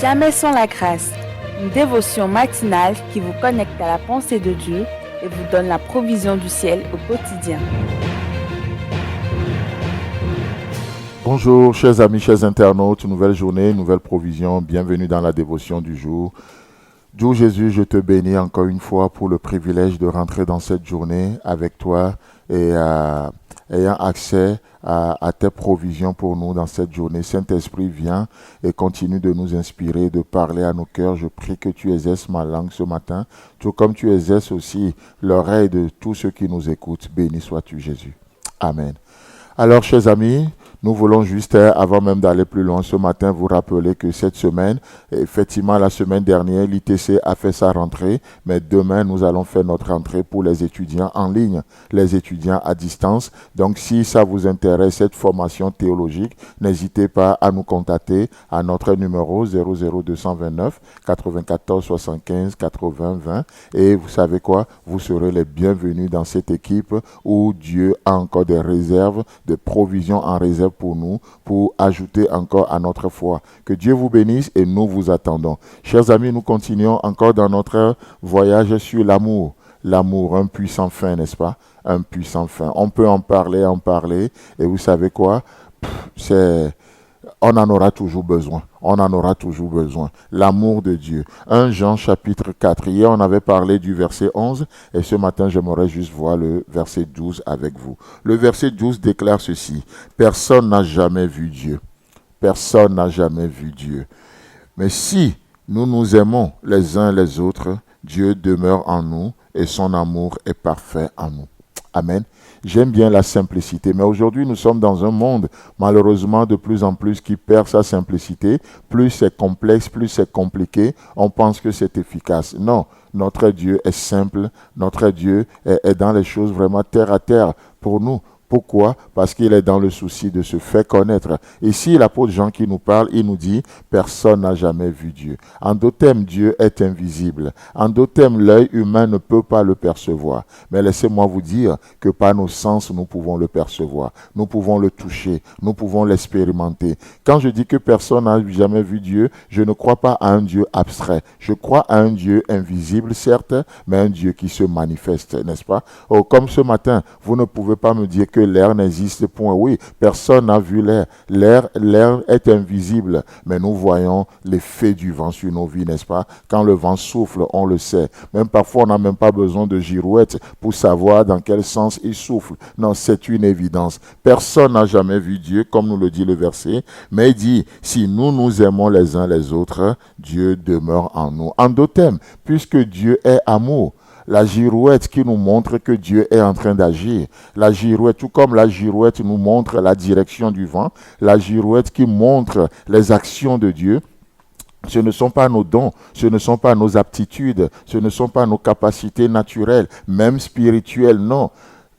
Jamais sans la grâce, une dévotion matinale qui vous connecte à la pensée de Dieu et vous donne la provision du ciel au quotidien. Bonjour chers amis, chers internautes, nouvelle journée, nouvelle provision, bienvenue dans la dévotion du jour. Dieu Jésus, je te bénis encore une fois pour le privilège de rentrer dans cette journée avec toi et ayant accès à tes provisions pour nous dans cette journée. Saint-Esprit, viens et continue de nous inspirer, de parler à nos cœurs. Je prie que tu exerces ma langue ce matin, tout comme tu exerces aussi l'oreille de tous ceux qui nous écoutent. Béni sois-tu Jésus. Amen. Alors, chers amis, nous voulons juste, avant même d'aller plus loin ce matin, vous rappeler que cette semaine, effectivement, la semaine dernière, l'ITC a fait sa rentrée, mais demain, nous allons faire notre rentrée pour les étudiants en ligne, les étudiants à distance. Donc, si ça vous intéresse, cette formation théologique, n'hésitez pas à nous contacter à notre numéro 00229 94 75 80 20. Et vous savez quoi? Vous serez les bienvenus dans cette équipe où Dieu a encore des réserves, des provisions en réserve pour nous, pour ajouter encore à notre foi. Que Dieu vous bénisse et nous vous attendons. Chers amis, nous continuons encore dans notre voyage sur l'amour. L'amour, un puissant fin, n'est-ce pas? Un puissant fin. On peut en parler, et vous savez quoi? On en aura toujours besoin. On en aura toujours besoin. L'amour de Dieu. 1 Jean chapitre 4. Hier, on avait parlé du verset 11 et ce matin, j'aimerais juste voir le verset 12 avec vous. Le verset 12 déclare ceci. Personne n'a jamais vu Dieu. Personne n'a jamais vu Dieu. Mais si nous nous aimons les uns les autres, Dieu demeure en nous et son amour est parfait en nous. Amen. J'aime bien la simplicité, mais aujourd'hui nous sommes dans un monde malheureusement de plus en plus qui perd sa simplicité. Plus c'est complexe, plus c'est compliqué, on pense que c'est efficace. Non, notre Dieu est simple, notre Dieu est dans les choses vraiment terre à terre pour nous. Pourquoi? Parce qu'il est dans le souci de se faire connaître. Ici, l'apôtre Jean qui nous parle, il nous dit, personne n'a jamais vu Dieu. En d'autres termes, Dieu est invisible. En d'autres termes, l'œil humain ne peut pas le percevoir. Mais laissez-moi vous dire que par nos sens, nous pouvons le percevoir. Nous pouvons le toucher. Nous pouvons l'expérimenter. Quand je dis que personne n'a jamais vu Dieu, je ne crois pas à un Dieu abstrait. Je crois à un Dieu invisible, certes, mais un Dieu qui se manifeste, n'est-ce pas? Oh, comme ce matin, vous ne pouvez pas me dire que l'air n'existe point. Oui, personne n'a vu l'air. L'air est invisible, mais nous voyons l'effet du vent sur nos vies, n'est-ce pas? Quand le vent souffle, on le sait. Même parfois, on n'a même pas besoin de girouette pour savoir dans quel sens il souffle. Non, c'est une évidence. Personne n'a jamais vu Dieu, comme nous le dit le verset, mais il dit, si nous nous aimons les uns les autres, Dieu demeure en nous. En d'autres termes, puisque Dieu est amour, la girouette qui nous montre que Dieu est en train d'agir. La girouette, tout comme la girouette nous montre la direction du vent, la girouette qui montre les actions de Dieu, ce ne sont pas nos dons, ce ne sont pas nos aptitudes, ce ne sont pas nos capacités naturelles, même spirituelles, non.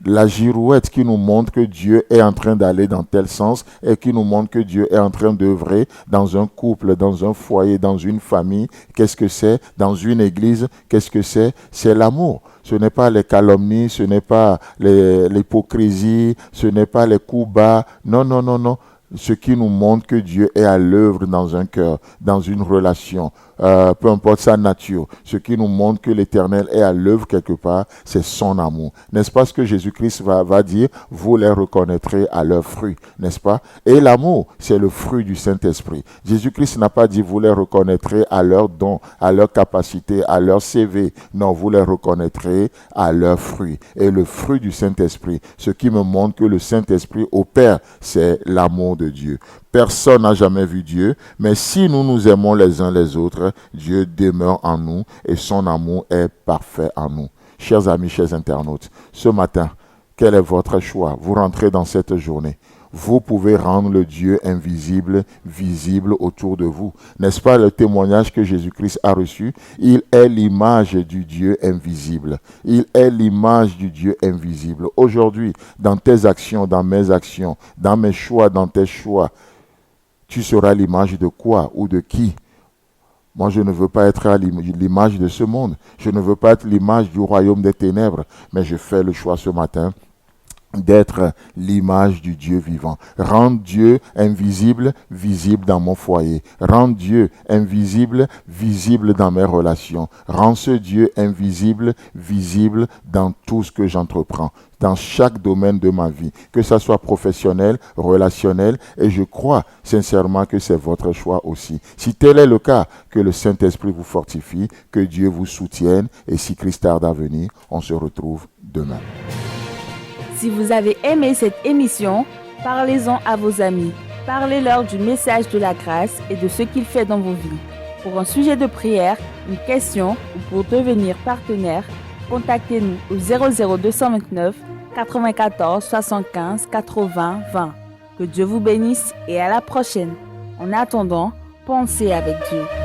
La girouette qui nous montre que Dieu est en train d'aller dans tel sens et qui nous montre que Dieu est en train d'œuvrer dans un couple, dans un foyer, dans une famille. Qu'est-ce que c'est? Dans une église, qu'est-ce que c'est? C'est l'amour. Ce n'est pas les calomnies, ce n'est pas l'hypocrisie, ce n'est pas les coups bas. Non, non, non, non. Ce qui nous montre que Dieu est à l'œuvre dans un cœur, dans une relation, peu importe sa nature. Ce qui nous montre que l'Éternel est à l'œuvre quelque part, c'est son amour. N'est-ce pas ce que Jésus-Christ va dire? Vous les reconnaîtrez à leurs fruits, n'est-ce pas? Et l'amour, c'est le fruit du Saint-Esprit. Jésus-Christ n'a pas dit vous les reconnaîtrez à leurs dons, à leurs capacités, à leur CV. Non, vous les reconnaîtrez à leurs fruits. Et le fruit du Saint-Esprit, ce qui me montre que le Saint-Esprit opère, c'est l'amour de Dieu. Personne n'a jamais vu Dieu, mais si nous nous aimons les uns les autres, Dieu demeure en nous et son amour est parfait en nous. Chers amis, chers internautes, ce matin, quel est votre choix? Vous rentrez dans cette journée. Vous pouvez rendre le Dieu invisible visible autour de vous. N'est-ce pas le témoignage que Jésus-Christ a reçu? Il est l'image du Dieu invisible. Il est l'image du Dieu invisible. Aujourd'hui, dans tes actions, dans mes actions, dans mes choix, dans tes choix, tu seras l'image de quoi ou de qui? Moi, je ne veux pas être à l'image de ce monde. Je ne veux pas être l'image du royaume des ténèbres. Mais je fais le choix ce matin d'être l'image du Dieu vivant. Rendre Dieu invisible, visible dans mon foyer. Rendre Dieu invisible, visible dans mes relations. Rendre ce Dieu invisible, visible dans tout ce que j'entreprends, dans chaque domaine de ma vie, que ça soit professionnel, relationnel, et je crois sincèrement que c'est votre choix aussi. Si tel est le cas, que le Saint-Esprit vous fortifie, que Dieu vous soutienne, et si Christ tarde à venir, on se retrouve demain. Si vous avez aimé cette émission, parlez-en à vos amis. Parlez-leur du message de la grâce et de ce qu'il fait dans vos vies. Pour un sujet de prière, une question ou pour devenir partenaire, contactez-nous au 00229 94 75 80 20. Que Dieu vous bénisse et à la prochaine. En attendant, pensez avec Dieu.